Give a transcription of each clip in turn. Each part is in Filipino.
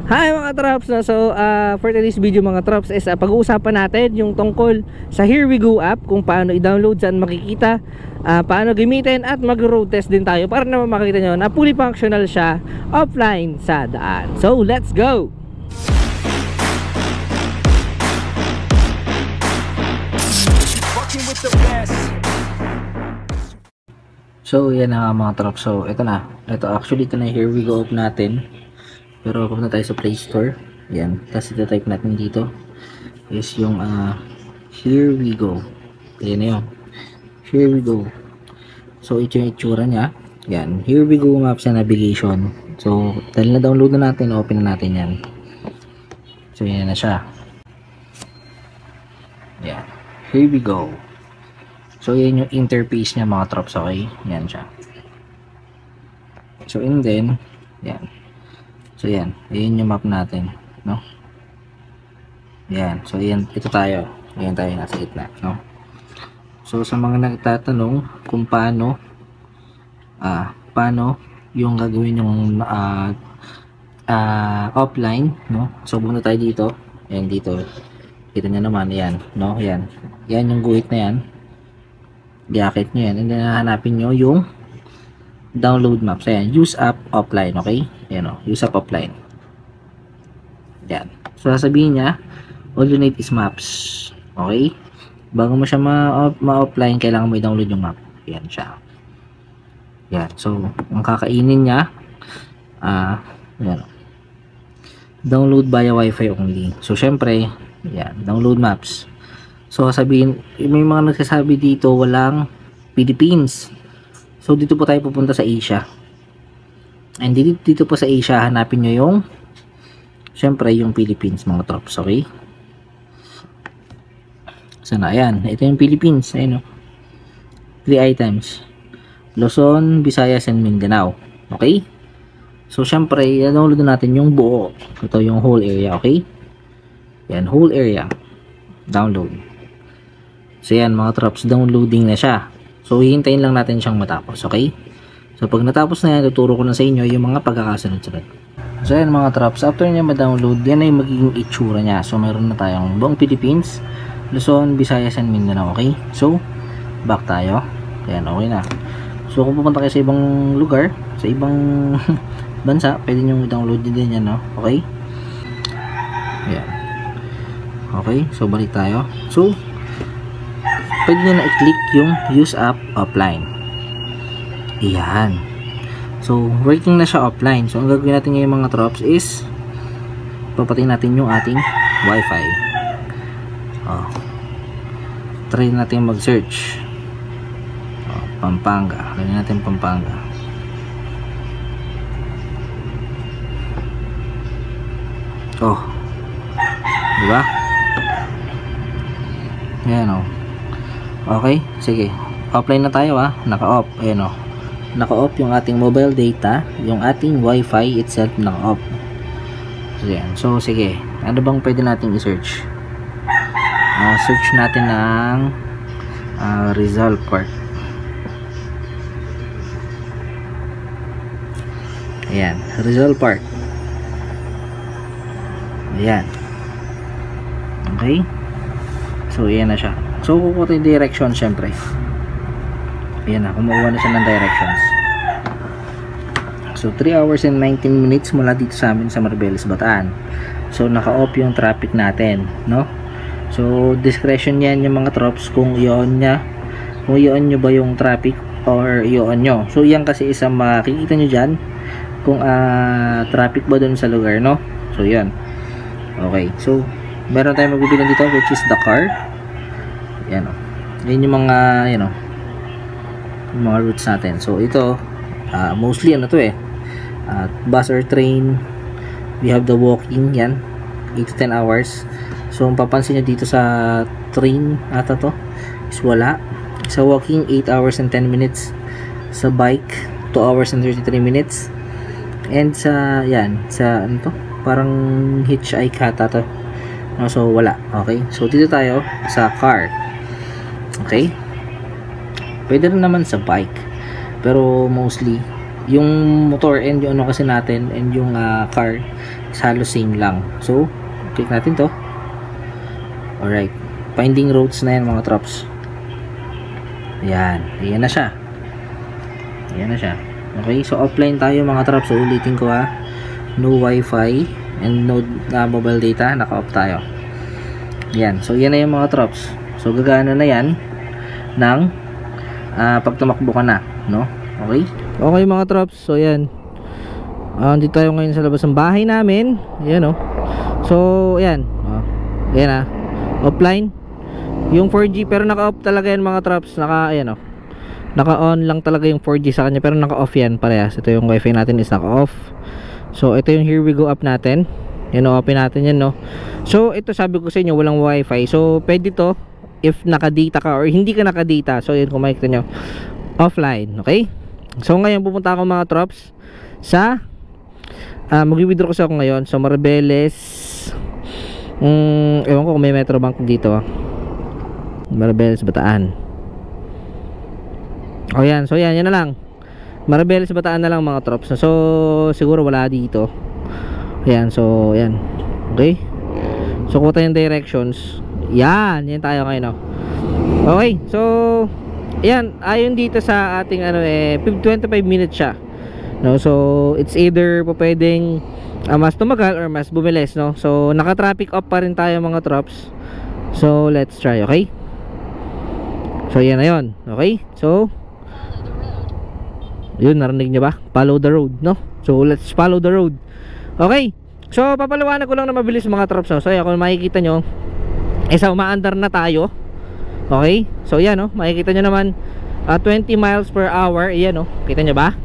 Hi mga trops, no? So for today's video mga trops is pag-uusapan natin yung tungkol sa Here We Go app, kung paano i-download, saan makikita, paano gamitin, at mag-road test din tayo para naman makita nyo na fully functional siya offline sa daan. So let's go! So yan na mga trops. So ito na, actually ito na Here We Go app natin. Pero pupunta tayo sa Play Store. Yan. Tapos ito-type natin dito is yung Here We Go. Ayan na yun. Here We Go. So ito yung itsura niya. Yan. Here We Go Maps and Navigation. So dahil na-download na natin, open na natin yan. So yan na siya. Yan. Here We Go. So yan yung interface niya mga trops. Okay. Yan siya. So and then yan. So yan, ayan yung map natin, no? Yan, so ayan, ito tayo. Ayan tayo nasa gitna, no? So sa mga nagtatanong kung paano yung gagawin yung offline, no? So pumunta tayo dito. Ayan dito. Kita niyo naman, ayan, no? Ayan. Yan yung guhit na yan. Diakit niyo yan. And then hanapin niyo yung download maps. Ayan, use app offline, okay? Ayan o, use app offline. Ayan. So, sasabihin niya, all you need is maps. Okay? Bago mo siya ma-offline, kailangan mo i-download yung map. Ayan siya. Ayan. So, ang kakainin niya, ayan. Download via Wi-Fi only. So, syempre, ayan, download maps. So, sabihin, may mga nagsasabi dito, walang Philippines. So, dito po tayo pupunta sa Asia. And dito po sa Asia, hanapin nyo yung syempre, yung Philippines, mga trops. Okay? Sana, ayan. Ito yung Philippines. Ayan o. 3 items. Luzon, Visayas, and Mindanao. Okay? So, syempre, i-download natin yung buo. Ito yung whole area. Okay? Yan, whole area. Download. So, yan, mga trops. Downloading na siya. So, hihintayin lang natin siyang matapos, okay? So, pag natapos na yan, tuturo ko na sa inyo yung mga pagkakasunod-sunod. So, yan mga traps. After niya ma-download, yan ay magiging itsura niya. So, meron na tayong buong Philippines, Luzon, Visayas, and Mindanao, okay? So, back tayo. Yan, okay na. So, kung pupunta kayo sa ibang lugar, sa ibang bansa, pwede nyo i-download din yan, no? Okay? Yan. Okay, so balik tayo. So, pwede nyo na i-click yung use app offline. Ayan. So, working na siya offline. So, ang gagawin natin ngayon mga trops is papatayin natin yung ating Wi-Fi. Try natin mag-search. Pampanga. Lagyan natin Pampanga. Diba? Ayan o. Okay, sige. Offline na tayo naka-off. Ayan o. Naka-off yung ating mobile data, yung ating Wi-Fi itself naka-off. So, yan. So, sige. Ano bang pwede natin i-search? Search natin ng Rizal Park. Ayan. Rizal Park. Ayan. Okay. So, ayan na siya. So, kukuha yung direction syempre. Ayan na, kumuha na siya ng directions. So, 3 hours and 19 minutes mula dito sa amin sa Maribeles, Bataan. So, naka-off yung traffic natin, no? So, discretion yan yung mga trops kung i-on nya. Kung i-on nyo ba yung traffic or i-on nyo. So, yan kasi isang makikita nyo dyan kung traffic ba dun sa lugar, no? So, yan. Okay, so, meron tayong magbibilang dito which is the car. Yan o. Yan yung mga, yung mga routes natin. So, ito, mostly ano to bus or train. We have the walking, yan. 8 to 10 hours. So, ang papansin nyo dito sa train, ata to, is wala. Sa walking, 8 hours and 10 minutes. Sa bike, 2 hours and 33 minutes. And sa, yan, sa, ano to, parang hitchhike ata to. So, wala. Okay? So, dito tayo sa car. Okay? Pwede rin naman sa bike. Pero mostly yung motor and yung ano kasi natin and yung car is halos same lang. So click natin to. Alright, finding roads na yan mga trops. Ayan na siya. Okay, so offline tayo mga trops. So ulitin ko no wifi and no mobile data, naka-off tayo. Yan, so yan na yung mga trops. So gagana na yan ng pag tumakbo ka na, no? Okay mga trops, so yan. Dito tayo ngayon sa labas ng bahay namin. Ayan so yan. Ayan offline yung 4G, pero naka-off talaga yan mga trops. Naka-on lang talaga yung 4G sa kanya, pero naka-off yan parehas. Ito yung wifi natin is naka-off. So ito yung Here We Go app natin. Open natin yan, no? So ito, sabi ko sa inyo walang wifi. So pwede to if naka-data ka or hindi ka naka-data. So yun, kung makikita nyo, offline. Okay, so ngayon pupunta ako mga trops sa mag-withdraw kasi ako ngayon. So Maribeles, ewan ko kung may Metrobank dito. Maribeles, Bataan. Yan, so yan na lang. Maribeles, Bataan na lang mga trops. So siguro wala dito. Ayan, so yan. Okay, so kuta yung directions. Yan tayo ngayon. Okay, so yan, ayon dito sa ating 25 minutes siya, no? So it's either pwedeng mas tumagal or mas bumilis, no? So naka traffic off pa rin tayo mga trops. So let's try. Okay, so yan na yun. Okay, so yun, narinig nyo ba? Follow the road, no? So let's follow the road. Okay, so papaliwanag ko lang na mabilis mga trops. So yan, kung makikita nyo, umaandar na tayo. Okay, so yan makikita nyo naman 20 miles per hour. Ayan kita nyo ba?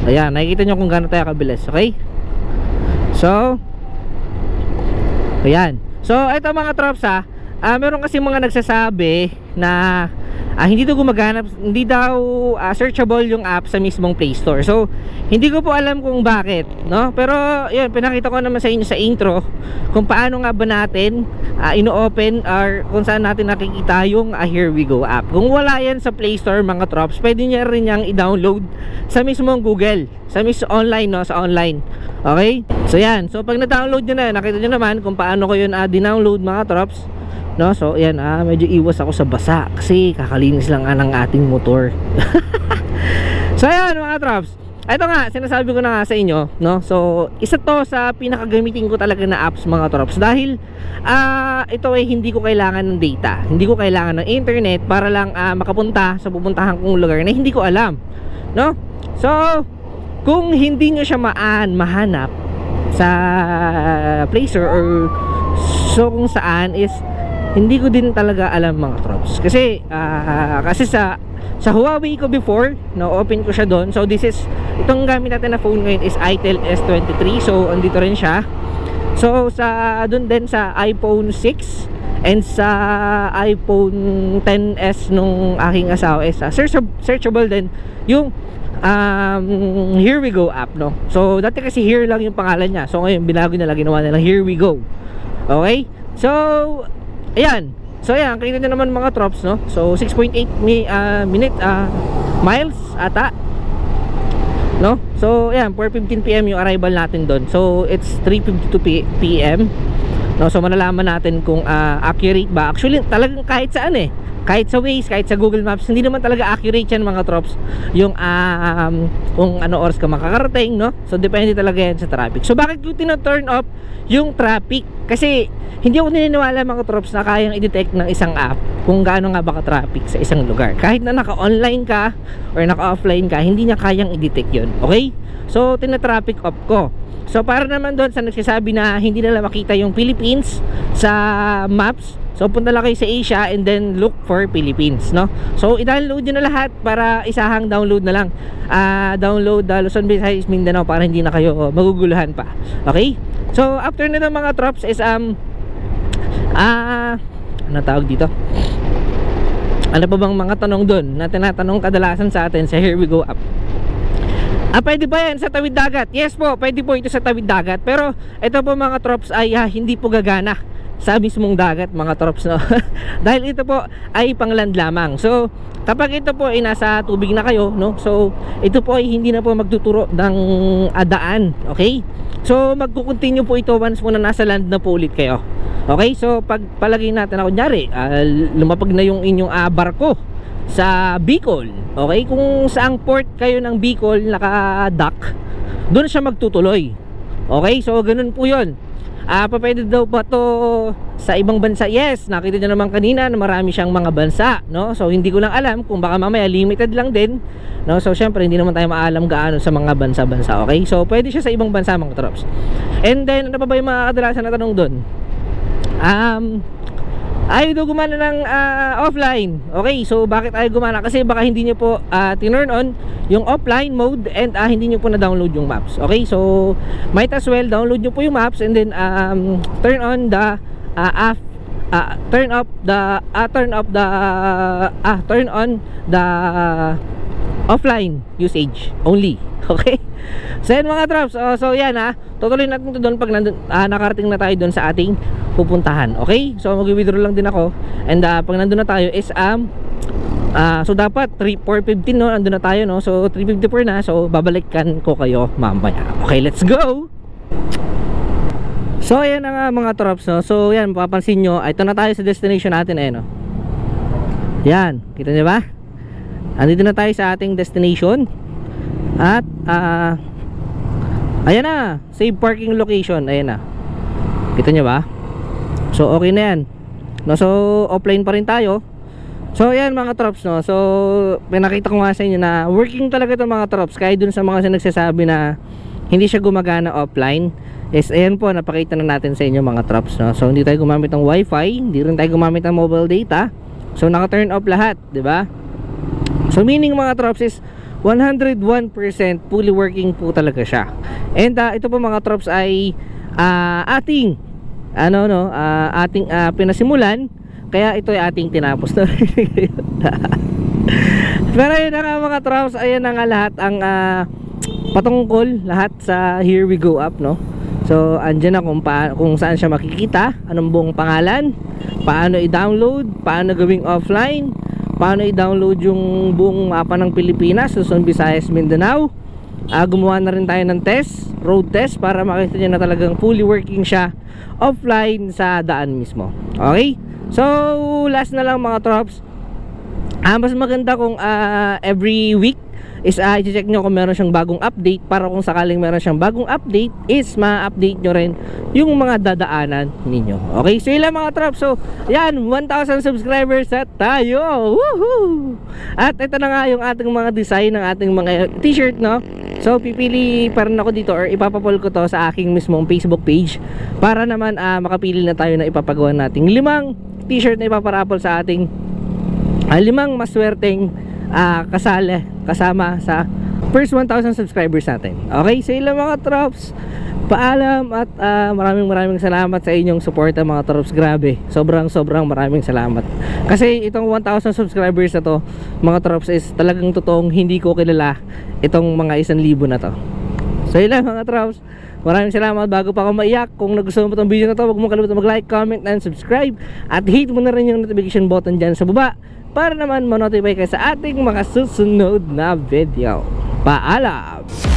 Ayan, nakikita nyo kung gaano tayo kabilis. Okay, so ayan. So ito mga trops meron kasi mga nagsasabi na hindi daw gumagana, hindi daw searchable yung app sa mismong Play Store. So hindi ko po alam kung bakit, no? Pero yun, pinakita ko naman sa inyo sa intro kung paano nga ba natin ino-open or kung saan natin nakikita yung Here We Go app. Kung wala yan sa Play Store mga trops, pwede nyo rin yang i-download sa mismong Google, sa mismong online, no? Sa online. Okay, so yan, so pag na-download nyo na, nakita nyo naman kung paano ko yun dinownload mga trops, no? So yan, medyo iwas ako sa basa kasi kakalinis lang ng ating motor. So yan mga trops, ito nga, sinasabi ko na nga sa inyo, no? So isa to sa pinakagamitin ko talaga na apps mga trops, dahil ito ay hindi ko kailangan ng data, hindi ko kailangan ng internet para lang makapunta sa pupuntahan kong lugar na hindi ko alam, no? So kung hindi nyo siya mahanap sa Play Store or so kung saan is hindi ko din talaga alam mga trops. Kasi sa Huawei ko before, na-open ko siya doon. So this is, itong gamit natin na phone ngayon is Itel S23. So andito rin siya. So doon din sa iPhone 6 and sa iPhone 10s nung aking asawa is searchable din yung Here We Go app, no? So dati kasi Here lang yung pangalan niya. So ngayon binago nila, ginawa nila Here We Go. Okay, so ayan, so ayan, kita nyo naman mga trops, no? So 6.8 miles ata, no? So ayan, 4:15 PM yung arrival natin doon. So it's 3:52 PM, no? So malalaman natin kung accurate ba. Actually talagang kahit saan kahit sa Waze, kahit sa Google Maps, hindi naman talaga accurate yan mga trops, yung kung ano oras ka makakarating, no? So depende talaga yan sa traffic. So bakit ko tina-turn off yung traffic? Kasi hindi ako naniniwala mga trops na kayang i-detect ng isang app kung gaano nga ba ka-traffic sa isang lugar. Kahit na naka-online ka or naka-offline ka, hindi niya kayang i-detect yun. Okay? So tina-traffic off ko. So para naman doon sa nagsasabi na hindi nila makita yung Philippines sa maps, so punta lang kayo sa Asia and then look for Philippines, no? So i-download nyo na lahat para isahang download na lang. Download Luzon, Visayas, Mindanao para hindi na kayo maguguluhan pa. Okay? So after nito mga trops is ano tawag dito? Ano pa bang mga tanong doon na tinatanong kadalasan sa atin sa Here We Go app? Pwede ba yan sa tawid dagat? Yes po, pwede po ito sa tawid dagat. Pero ito po mga trops ay hindi po gagana sa mismong dagat mga trops, no? Dahil ito po ay pangland lamang. So kapag ito po ay nasa tubig na kayo, no, so ito po ay hindi na po magtuturo ng daan. Okay, so magkukontinue po ito once po na nasa land na po ulit kayo. Okay, so pag palagay natin na kunyari lumapag na yung inyong barko sa Bicol, okay, kung saang port kayo ng Bicol naka-dock, doon siya magtutuloy. Okay, so ganun po yun. Pwede daw ba to sa ibang bansa? Yes, nakita nyo naman kanina na marami siyang mga bansa, no? So hindi ko lang alam kung baka mamaya limited lang din, no? So syempre hindi naman tayo maalam gaano sa mga bansa-bansa. Okay, so pwede siya sa ibang bansa mga trops. And then ano pa ba yung mga kadalasan na tanong doon? Ayaw daw gumana ng offline. Okay, so bakit ayaw gumana? Kasi baka hindi nyo po tinurn on yung offline mode and hindi nyo po na-download yung maps. Okay, so might as well download nyo po yung maps and then turn on the turn on the offline usage only. Okay, so yan mga traps. So yan tutuloy natin ito doon pag nakarating na tayo doon sa ating pupuntahan. Okay, so mag-withdraw lang din ako. And pag nandun na tayo is so dapat 4:15 no, nandun na tayo no. So 3:54 na, so babalikan ko kayo mamaya. Okay, let's go. So ayan na nga mga trops, no? So yan, mapapansin nyo, ito na tayo sa destination natin no? Yan, kita nyo ba? Andito na tayo sa ating destination. At ayan na, save parking location. Ayan na, kita nyo ba? So okay na yan, no? So offline pa rin tayo. So ayan mga trops, no? So pinakita ko nga sa inyo na working talaga itong mga trops. Kaya dun sa mga nagsasabi na hindi siya gumagana offline, is ayan po, napakita na natin sa inyo mga trops, no? So hindi tayo gumamit ng wifi, hindi rin tayo gumamit ng mobile data. So naka turn off lahat, diba? So meaning mga trops is 101% fully working po talaga siya. And ito po mga trops ay ating ating pinasimulan, kaya ito ay ating tinapos na. Pero yun na nga mga trops, ayan na nga lahat ang patungkol lahat sa Here We Go Up, no? So andyan na kung saan siya makikita, anong buong pangalan, paano i-download, paano gawing offline, paano i-download yung buong mapa ng Pilipinas, Luzon, Visayas, Mindanao. Gumawa na rin tayo ng test, road test, para makita nyo na talagang fully working siya offline sa daan mismo. Okay, so last na lang mga trops, mas maganda kung every week is i-check nyo kung meron siyang bagong update, para kung sakaling meron siyang bagong update is ma-update nyo rin yung mga dadaanan ninyo. Okay, so ilan mga trops. So yan, 1,000 subscribers at tayo. Woohoo! At ito na nga yung ating mga design ng ating mga t-shirt, no? So pipili pa rin ako dito, or ipapapol ko to sa aking mismong Facebook page, para naman makapili na tayo na ipapagawa nating 5 t-shirt na ipaparapol sa ating 5 maswerteng kasali kasama sa first 1,000 subscribers natin. Okay, so ilang mga trops, paalam at maraming salamat sa inyong suporta mga trops. Grabe, sobrang maraming salamat, kasi itong 1,000 subscribers na to mga trops is talagang totoong hindi ko kilala itong mga 1,000 na to. So ilang mga trops, maraming salamat. Bago pa ako maiyak, kung nagustuhan mo itong video na to, huwag mo kalimutan mag-like, comment, and subscribe. At hit mo na rin yung notification button dyan sa baba, para naman ma-notify ka sa ating mga susunod na video. Paalam!